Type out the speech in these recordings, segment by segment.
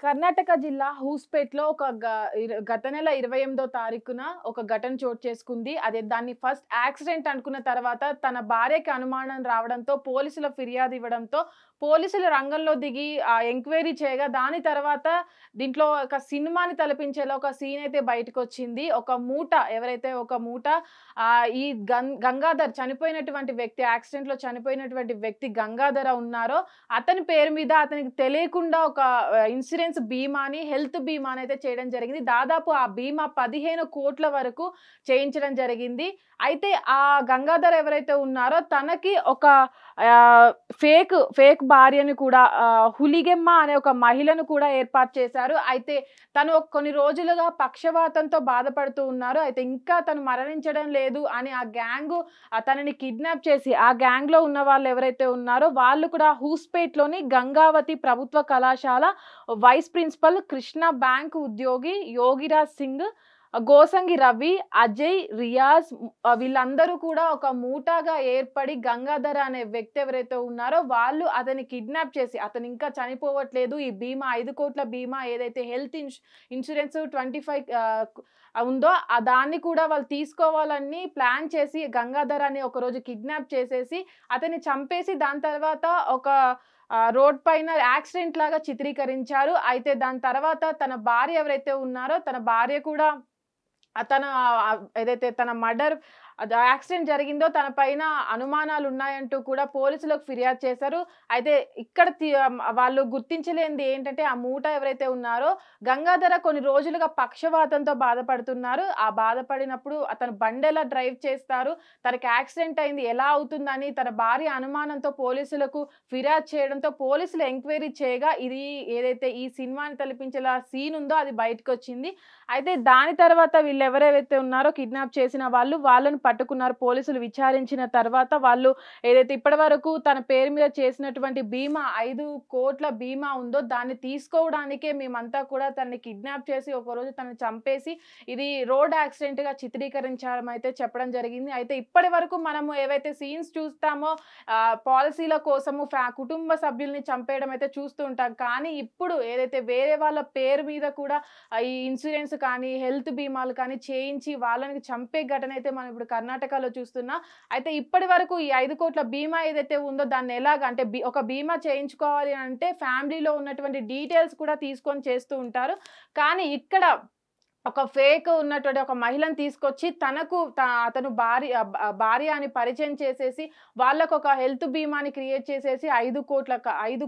కర్ణాటక జిల్లా హూస్పేట్లో గత నెల 28వ తారీఖున ఒక ఘటన చోటు చేసుకుంది. అదే దాన్ని ఫస్ట్ యాక్సిడెంట్ అనుకున్న తర్వాత తన భార్యకి అనుమానం రావడంతో పోలీసుల ఫిర్యాదు ఇవ్వడంతో పోలీసులు రంగంలో దిగి ఎంక్వైరీ చేయగా దాని తర్వాత దీంట్లో ఒక సినిమాని తలపించేలా ఒక సీన్ అయితే బయటకొచ్చింది. ఒక మూట ఎవరైతే ఒక మూట ఈ గంగాధర్ చనిపోయినటువంటి వ్యక్తి యాక్సిడెంట్లో చనిపోయినటువంటి వ్యక్తి గంగాధర ఉన్నారో అతని పేరు మీద అతనికి తెలియకుండా ఒక ఇన్సూరెన్స్ బీమాని హెల్త్ బీమాని అయితే చేయడం జరిగింది. దాదాపు ఆ బీమా 15 కోట్ల వరకు చేయించడం జరిగింది. అయితే ఆ గంగాధర్ ఎవరైతే ఉన్నారో తనకి ఒక ఫేక్ భార్యను కూడా హులిగెమ్మ అనే ఒక మహిళను కూడా ఏర్పాటు చేశారు. అయితే తను కొన్ని రోజులుగా పక్షవాతంతో బాధపడుతూ ఉన్నారు. అయితే ఇంకా తను మరణించడం లేదు అని ఆ గ్యాంగ్ తనని కిడ్నాప్ చేసి ఆ గ్యాంగ్ లో ఉన్న వాళ్ళు ఎవరైతే ఉన్నారో వాళ్ళు కూడా హూస్పేట్లోని గంగావతి ప్రభుత్వ కళాశాల వైస్ ప్రిన్సిపల్ కృష్ణ బ్యాంక్ ఉద్యోగి యోగిరాజ్ సింగ్, గోసంగి రవి, అజయ్, రియాజ్ వీళ్ళందరూ కూడా ఒక మూటాగా ఏర్పడి గంగాధర అనే వ్యక్తి ఎవరైతే ఉన్నారో వాళ్ళు అతని కిడ్నాప్ చేసి అతను ఇంకా చనిపోవట్లేదు, ఈ బీమా 5 కోట్ల బీమా ఏదైతే హెల్త్ ఇన్సూరెన్స్ 25 ఉందో దాన్ని కూడా వాళ్ళు తీసుకోవాలని ప్లాన్ చేసి గంగాధర అని ఒకరోజు కిడ్నాప్ చేసేసి అతన్ని చంపేసి దాని తర్వాత ఒక రోడ్ పైన యాక్సిడెంట్ లాగా చిత్రీకరించారు. అయితే దాని తర్వాత తన భార్య ఎవరైతే ఉన్నారో తన భార్య కూడా ఏదైతే తన మర్డర్ యాక్సిడెంట్ జరిగిందో తన పైన అనుమానాలు ఉన్నాయంటూ కూడా పోలీసులకు ఫిర్యాదు చేశారు. అయితే ఇక్కడ వాళ్ళు గుర్తించలేనిది ఏంటంటే ఆ మూట ఎవరైతే ఉన్నారో గంగాధర కొన్ని రోజులుగా పక్షవాతంతో బాధపడుతున్నారు. ఆ బాధపడినప్పుడు అతను బండి ఎలా డ్రైవ్ చేస్తారు, తనకి యాక్సిడెంట్ అయింది ఎలా అవుతుందని తన భార్య అనుమానంతో పోలీసులకు ఫిర్యాదు చేయడంతో పోలీసులు ఎంక్వైరీ చేయగా ఇది ఏదైతే ఈ సినిమాని తలపించేలా సీన్ ఉందో అది బయటకు వచ్చింది. అయితే దాని తర్వాత వీళ్ళు ఎవరైతే ఉన్నారో కిడ్నాప్ చేసిన వాళ్ళని పట్టుకున్నారు. పోలీసులు విచారించిన తర్వాత వాళ్ళు ఏదైతే ఇప్పటి వరకు తన పేరు మీద చేసినటువంటి బీమా 5 కోట్ల బీమా ఉందో దాన్ని తీసుకోవడానికే మేమంతా కూడా తనని కిడ్నాప్ చేసి ఒకరోజు తనని చంపేసి ఇది రోడ్ యాక్సిడెంట్ గా చిత్రీకరించడం అయితే చెప్పడం జరిగింది. అయితే ఇప్పటి వరకు మనము ఏవైతే సీన్స్ చూస్తామో పాలసీల కోసము కుటుంబ సభ్యుల్ని చంపేయడం అయితే చూస్తూ ఉంటాం. కానీ ఇప్పుడు ఏదైతే వేరే వాళ్ళ పేరు మీద కూడా ఈ ఇన్సూరెన్స్ కానీ హెల్త్ బీమాలు కానీ చేయించి వాళ్ళని చంపే ఘటన అయితే మనం ఇప్పుడు కర్ణాటకలో చూస్తున్నా. అయితే ఇప్పటి వరకు ఈ 5 కోట్ల బీమా ఏదైతే ఉందో దాన్ని ఎలాగ అంటే ఒక బీమా చేయించుకోవాలి అంటే ఫ్యామిలీలో ఉన్నటువంటి డీటెయిల్స్ కూడా తీసుకొని చేస్తూ ఉంటారు. కానీ ఇక్కడ ఒక ఫేక్ ఉన్నటువంటి ఒక మహిళను తీసుకొచ్చి అతను భార్య అని పరిచయం చేసేసి వాళ్ళకు ఒక హెల్త్ బీమాని క్రియేట్ చేసేసి 5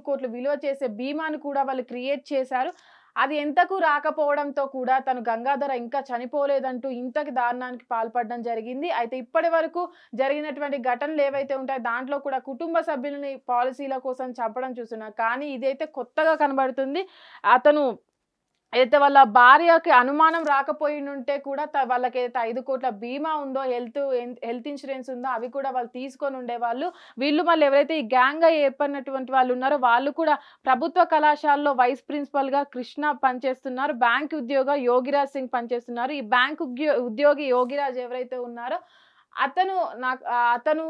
కోట్లు విలువ చేసే బీమాని కూడా వాళ్ళు క్రియేట్ చేశారు. అది ఎంతకు రాకపోవడంతో కూడా తను గంగాధర ఇంకా చనిపోలేదంటూ ఇంతకి దారుణానికి పాల్పడడం జరిగింది. అయితే ఇప్పటి వరకు జరిగినటువంటి ఘటనలు ఏవైతే ఉంటాయో దాంట్లో కూడా కుటుంబ సభ్యులని పాలసీల కోసం చంపడం చూస్తున్నాం. కానీ ఇదైతే కొత్తగా కనబడుతుంది. అతను అయితే వాళ్ళ భార్యకి అనుమానం రాకపోయినుంటే కూడా వాళ్ళకి ఏదైతే 5 కోట్ల బీమా ఉందో హెల్త్ ఇన్సూరెన్స్ ఉందో అవి కూడా వాళ్ళు తీసుకొని ఉండేవాళ్ళు. వీళ్ళు మళ్ళీ ఎవరైతే ఈ గ్యాంగ్ గా ఏర్పడినటువంటి వాళ్ళు ఉన్నారో వాళ్ళు కూడా ప్రభుత్వ కళాశాలలో వైస్ ప్రిన్సిపల్ గా కృష్ణ పనిచేస్తున్నారు. బ్యాంక్ ఉద్యోగ యోగిరాజ్ సింగ్ పనిచేస్తున్నారు. ఈ బ్యాంక్ ఉద్యోగి యోగిరాజ్ ఎవరైతే ఉన్నారో అతను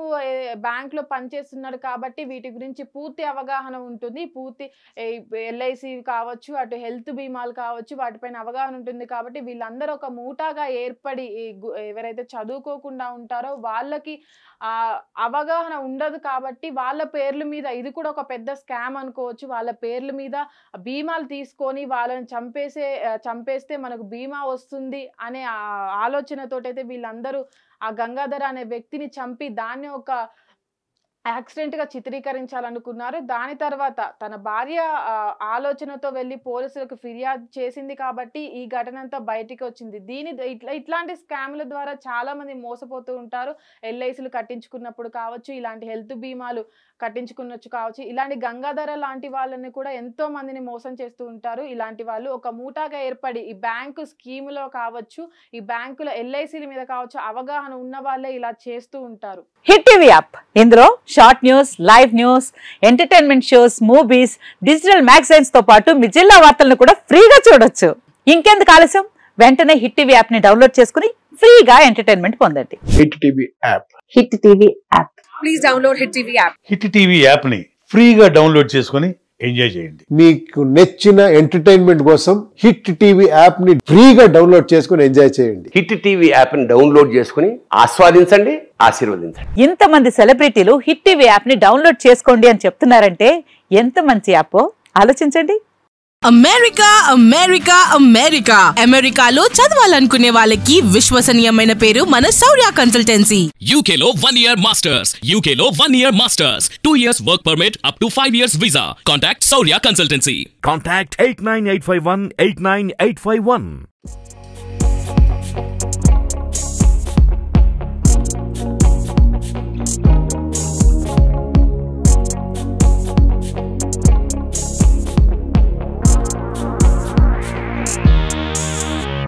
బ్యాంక్ లో పనిచేస్తున్నాడు కాబట్టి వీటి గురించి పూర్తి అవగాహన ఉంటుంది. పూర్తి ఎల్ఐసి కావచ్చు, అటు హెల్త్ బీమాలు కావచ్చు, వాటిపైన అవగాహన ఉంటుంది. కాబట్టి వీళ్ళందరూ ఒక మూటాగా ఏర్పడి ఎవరైతే చదువుకోకుండా ఉంటారో వాళ్ళకి అవగాహన ఉండదు కాబట్టి వాళ్ళ పేర్ల మీద ఇది కూడా ఒక పెద్ద స్కామ్ అనుకోవచ్చు. వాళ్ళ పేర్ల మీద బీమాలు తీసుకొని వాళ్ళని చంపేస్తే మనకు బీమా వస్తుంది అనే ఆలోచనతోటైతే వీళ్ళందరూ ఆ గంగాధర అనే వ్యక్తిని చంపి దాన్ని ఒక యాక్సిడెంట్ గా చిత్రీకరించాలనుకున్నారు. దాని తర్వాత తన భార్య ఆలోచనతో వెళ్ళి పోలీసులకు ఫిర్యాదు చేసింది కాబట్టి ఈ ఘటన అంతా బయటికి వచ్చింది. ఇట్లాంటి స్కామ్ల ద్వారా చాలా మంది మోసపోతూ ఉంటారు. ఎల్ఐసీలు కట్టించుకున్నప్పుడు కావచ్చు, ఇలాంటి హెల్త్ బీమాలు కట్టించుకున్నచ్చు కావచ్చు. ఇలాంటి గంగాధర లాంటి వాళ్ళని కూడా ఎంతో మందిని మోసం చేస్తూ ఉంటారు. ఇలాంటి వాళ్ళు ఒక మూటాగా ఏర్పడి ఈ బ్యాంకు స్కీములో కావచ్చు, ఈ బ్యాంకుల ఎల్ఐసీల మీద కావచ్చు అవగాహన ఉన్న వాళ్ళే ఇలా చేస్తూ ఉంటారు. హిట్ టీవీ యాప్ ఇందులో short news, live news, entertainment shows, movies, digital magazines తో పాటు మీ జిల్లా వార్తలను కూడా ఫ్రీగా చూడొచ్చు. ఇంకెందుకు ఆలస్యం, వెంటనే హిట్ టీవీ యాప్ ని డౌన్లోడ్ చేసుకుని ఫ్రీగా ఎంటర్టైన్మెంట్ పొందండి. Hit TV app. Hit TV app. Please download hit TV app. Hit TV app ని ఫ్రీగా డౌన్లోడ్ చేసుకుని ఎంజాయ్ చేయండి. మీకు నచ్చిన ఎంటర్టైన్మెంట్ కోసం హిట్ టీవీ యాప్ ని ఫ్రీగా డౌన్లోడ్ చేసుకుని ఎంజాయ్ చేయండి. హిట్ టీవీ యాప్ ని డౌన్లోడ్ చేసుకుని ఆస్వాదించండి, ఆశీర్వదించండి. ఇంతమంది సెలబ్రిటీలు హిట్ టీవీ యాప్ ని డౌన్లోడ్ చేసుకోండి అని చెప్తున్నారంటే ఎంత మంచి యాప్ ఆలోచించండి. అమెరికా అమెరికా అమెరికా అమెరికాలో చదవాలనుకునే వాళ్ళకి విశ్వసనీయమైన పేరు మన శౌర్య కన్సల్టెన్సీ. UK లో 1 year masters, UK లో 1 year masters, 2 years work permit up to 5 years visa. Contact Saurya Consultancy. Contact 89851 89851.